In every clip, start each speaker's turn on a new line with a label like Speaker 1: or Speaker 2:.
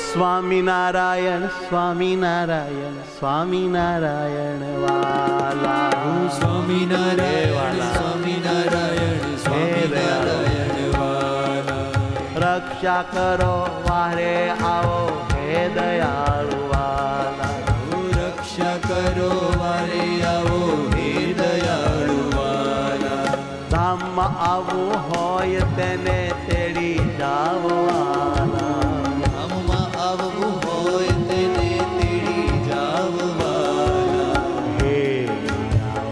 Speaker 1: સ્વામિનારાયણ સ્વામિનારાયણ સ્વામિનારાયણ વાલા
Speaker 2: સ્વામિનારાયણ સ્વામિનારાયણ સ્વામિનારાયણ વાલા
Speaker 1: રક્ષા કરો વારે આવો હે દયાળુ વાલા
Speaker 2: રક્ષા કરો વારે આવો હે દયાળુ વાલા
Speaker 1: ધામમાં આવવું હોય તેને તેડી જાવ વાલા
Speaker 2: આવવું હોય તેને તેડી જાવ વાલા
Speaker 1: હે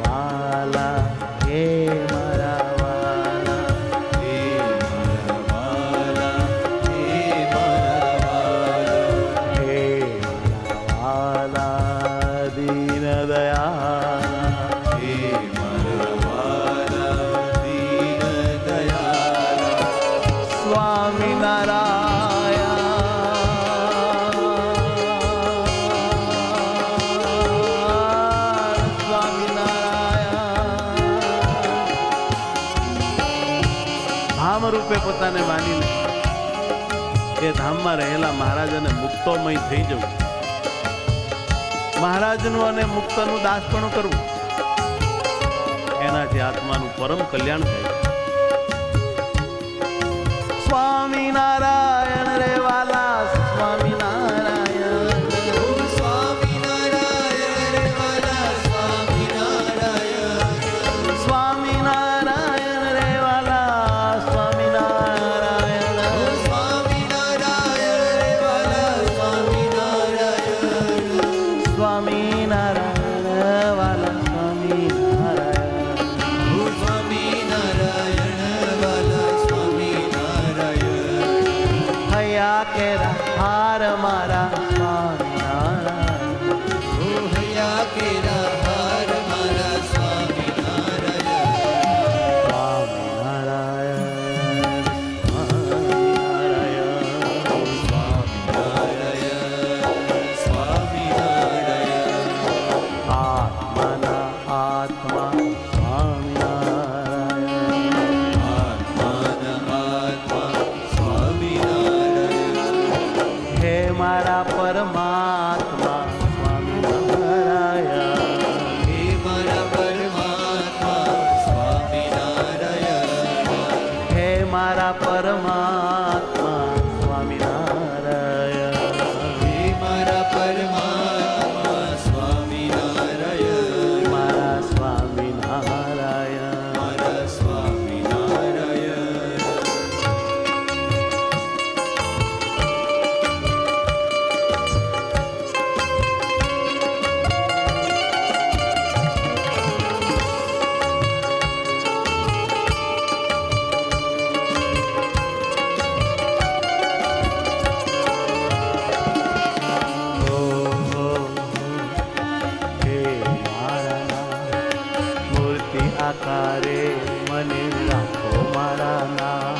Speaker 1: વાલા હે મારા વાલા
Speaker 2: હે મારા વાલા હે મારા વાલા
Speaker 1: હે મારા વાલા દીન દયાળા
Speaker 2: હે મારા વાલા દીન દયાળા
Speaker 1: સ્વામિનારાયણ ધામ રૂપે પોતાને માનીને એ ધામમાં રહેલા મહારાજને મુક્તોમય થઈ જવું, મહારાજનું અને મુક્તનું દાસપણું કરવું, એનાથી આત્માનું પરમ કલ્યાણ થાય. સ્વામિનારાયણ રે વાલા સ્વામિનારાયણ
Speaker 2: સ્વામિનારાયણ રે વાલા સ્વામિનારાયણ
Speaker 1: સ્વામિનારાયણ રે વાલા સ્વામિનારાયણ
Speaker 2: સ્વામિનારાયણ રે વાલા સ્વામિનારાયણ
Speaker 1: સ્વામિનારાયણ વાલા સ્વામિનારાયણ
Speaker 2: સ્વામિનારાયણ વાલા સ્વામિનારાયણ
Speaker 1: હૈયા કેરા હાર મારા સ્વામિનારાયણ
Speaker 2: હૈયા કેરા હાર મારા સ્વામિનારાયણ
Speaker 1: સ્વામિનારાયણ
Speaker 2: સ્વામિનારાયણ સ્વામિનારાયણ
Speaker 1: આત્માના આત્મા સ્વામિનારાયણ
Speaker 2: આત્માના આત્મા સ્વામિનારાયણ
Speaker 1: હે મારા પરમાત્મા સ્વામિનારાયણ
Speaker 2: હે મારા પરમાત્મા સ્વામિનારાયણ
Speaker 1: હે મારા પરમાત્મા સ્વામિનારાયણ
Speaker 2: હે મારા પરમાત્મા સ્વામિનારાયણ
Speaker 1: મારા સ્વામિનારાયણ
Speaker 2: મારા સ્વામિનારાયણ
Speaker 1: હે મારા મૂર્તિ આકારે મને રાખો મારા નામ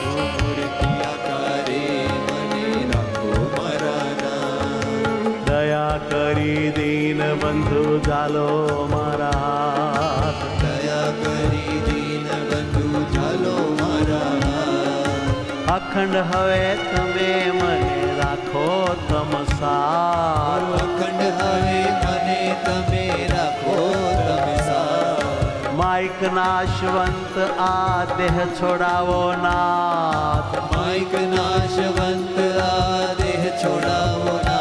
Speaker 2: મૂર્તિ આકારે મને રાખો મારા નામ
Speaker 1: દયા કરી દીન બંધુ જાલો મારા હાથ
Speaker 2: દયા કરી દીન બંધુ ચાલો મારા હાથ
Speaker 1: અખંડ હવે તમે મને રાખો તમ સાર
Speaker 2: અખંડ હવે મને તમે રાખો તમે સાથ
Speaker 1: માઇક નાશવંત આ દેહ છોડાવો નાથ
Speaker 2: માઇક નાશવંત આ દેહ છોડાવો ના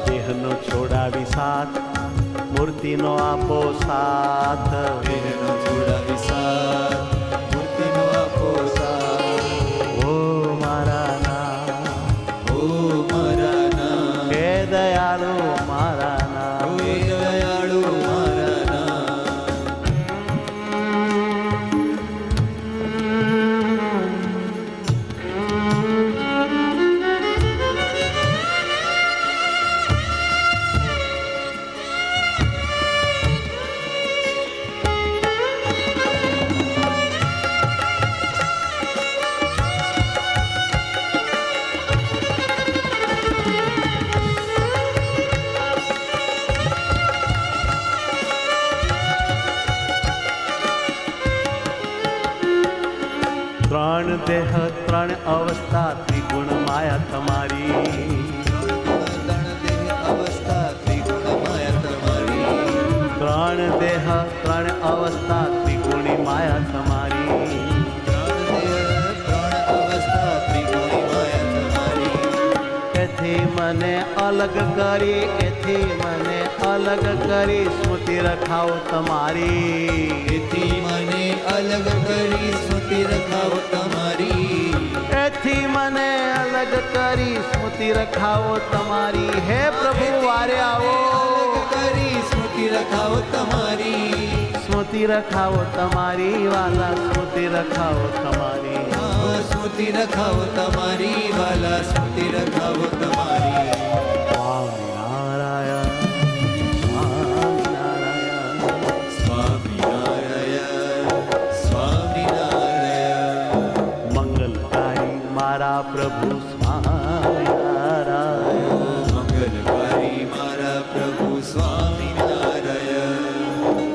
Speaker 1: દેહનો છોડાવી સાથ મૂર્તિનો આપો સાથ
Speaker 2: દેહનો છોડાવી સાથ મૂર્તિનો આપો સાથ
Speaker 1: ઓ મારા નામ
Speaker 2: ઓ મારા નામ
Speaker 1: હે દયાળુ મારા નામ
Speaker 2: હે દયાળુ મારા નામ
Speaker 1: ત્રણ અવસ્થા ત્રિગુણ માયા તમારી.
Speaker 2: ત્રણ દેહ અવસ્થા ત્રિગુણ માયા તમારી.
Speaker 1: ત્રણ દેહ ત્રણ અવસ્થા ત્રિગુણી માયા તમારી.
Speaker 2: ત્રણ દેહ ત્રણ અવસ્થા ત્રિગુણી માયા તમારી.
Speaker 1: એથી મને અલગ કરી, એથી મને અલગ કરી સ્મૃતિ રખાવો તમારી.
Speaker 2: એથી મને અલગ કરી સ્મૃતિ રખાવો તમારી.
Speaker 1: એથી મને અલગ કરી સ્મૃતિ રખાવો તમારી. હે પ્રભુ વારે આવો,
Speaker 2: અલગ કરી સ્મૃતિ રખાવો તમારી.
Speaker 1: સ્મૃતિ રખાવો તમારી વાલા, સ્મૃતિ રખાવો તમારી.
Speaker 2: સ્મૃતિ રખાવો તમારી વાલા, સ્મૃતિ રખાવો તમારી.
Speaker 1: સ્વામિનારાયણ, સ્વામિનારાયણ.
Speaker 2: સ્વામિનારાયણ સ્વામિનારાયણ.
Speaker 1: મંગલકારી મારા પ્રભુ સ્વામિનારાયણ.
Speaker 2: મંગલકારી મારા પ્રભુ સ્વામિનારાયણ.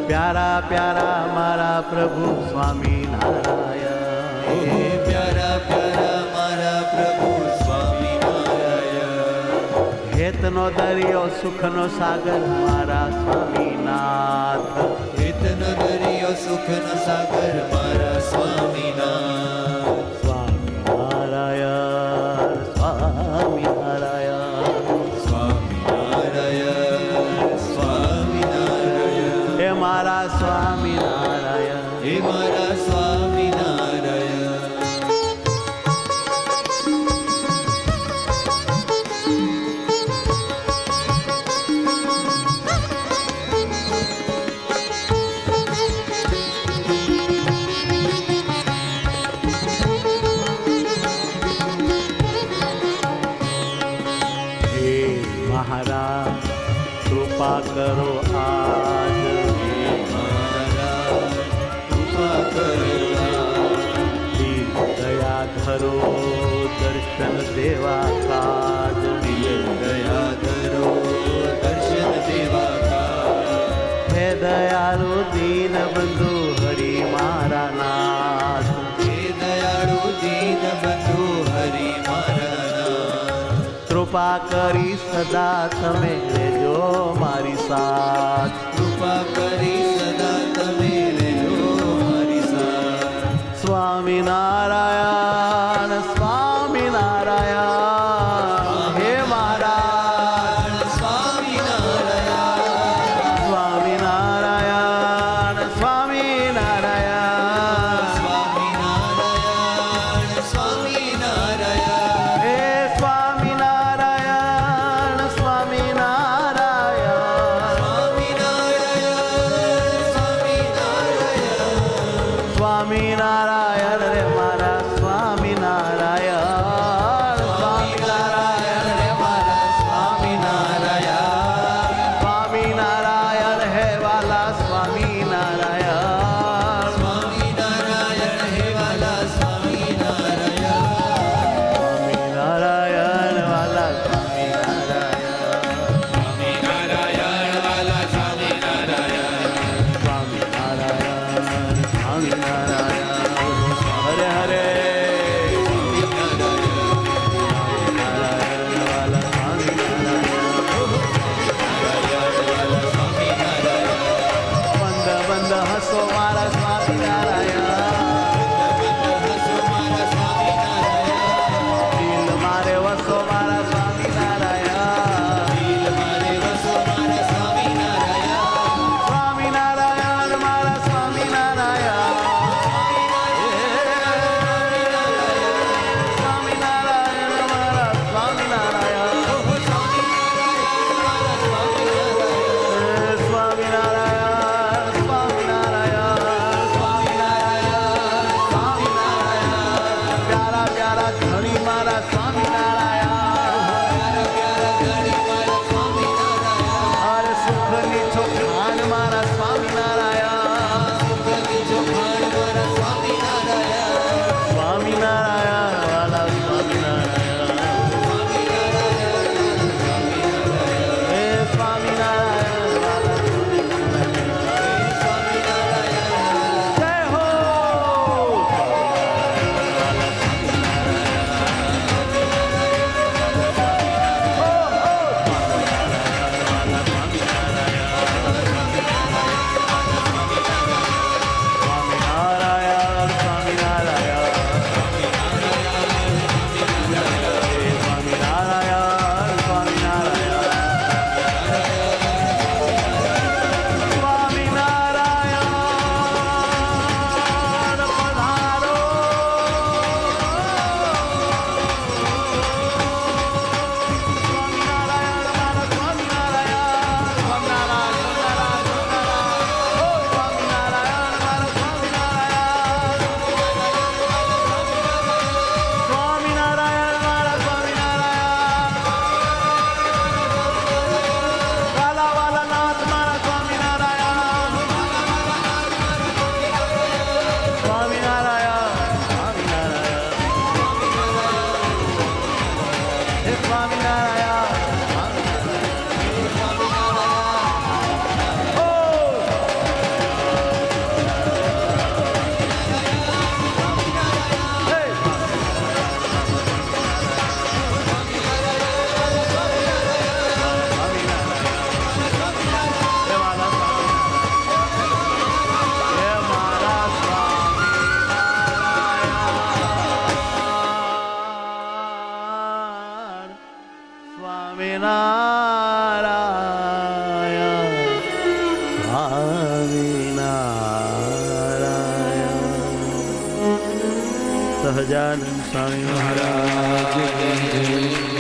Speaker 1: પ્યારા પ્યારા મારા પ્રભુ સ્વામિનારાયણ.
Speaker 2: હે પ્યારા પ્યારા મારા પ્રભુ સ્વામિનારાયણ.
Speaker 1: હેતનો દરિયો સુખનો સાગર મારા સ્વામીનાથ.
Speaker 2: હેતનો દરિયો સુખનો સાગર મારા સ્વામિનાથ.
Speaker 1: સ્વામિનારાયણ, સ્વામિનારાયણ.
Speaker 2: સ્વામિનારાયણ સ્વામિનારાયણ.
Speaker 1: હે મારા સ્વામિનારાયણ.
Speaker 2: હે મારા સ્વામિનારાયણ.
Speaker 1: હે મહારાજ કૃપા કરો આજ.
Speaker 2: મહારાજ કૃપા કરો.
Speaker 1: દીન દયા ધરો દર્શન દેવા કાજ.
Speaker 2: દયા ધરો દર્શન દેવા કા.
Speaker 1: હે દયાળુ દીન બંધુ હરિ મારા નાથ.
Speaker 2: હે દયાળુ દીન બંધુ હરિ મારા નાથ.
Speaker 1: કૃપા કરી સદા તમે લેજો મારી સાથ.
Speaker 2: કૃપા કરી સદા તમે લેજો મારી સાથ.
Speaker 1: સ્વામિનારાયણ, સ્વામિનારાયણ. હે મારા
Speaker 2: સ્વામિનારાયણ.
Speaker 1: સ્વામિનારાયણ, સ્વામિનારાયણ.
Speaker 2: સ્વામિનારાયણ સ્વામિનારાયણ.
Speaker 1: હે સ્વામિનારાયણ, સ્વામિનારાયણ.
Speaker 2: સ્વામિનારાયણ સ્વામિનારાયણ.
Speaker 1: સ્વામિનારાયણ રે મારા સ્વામિનારાયણ. સ્વામિનારાયણ રે મારા સ્વામિનારાયણ. સ્વામિનારાયણ હે વાલા સ્વામિનારાયણ.
Speaker 2: સ્વામિનારાયણ હે વાલા સ્વામિનારાયણ.
Speaker 1: સ્વામિનારાયણ વાલા સ્વામિનારાયણ.
Speaker 2: સ્વામિનારાયણ વાલા સ્વામિનારાયણ.
Speaker 1: સ્વામિનારાયણ, સ્વામિનારાયણ. સહજાનંદ સ્વામી મહારાજ
Speaker 2: જય.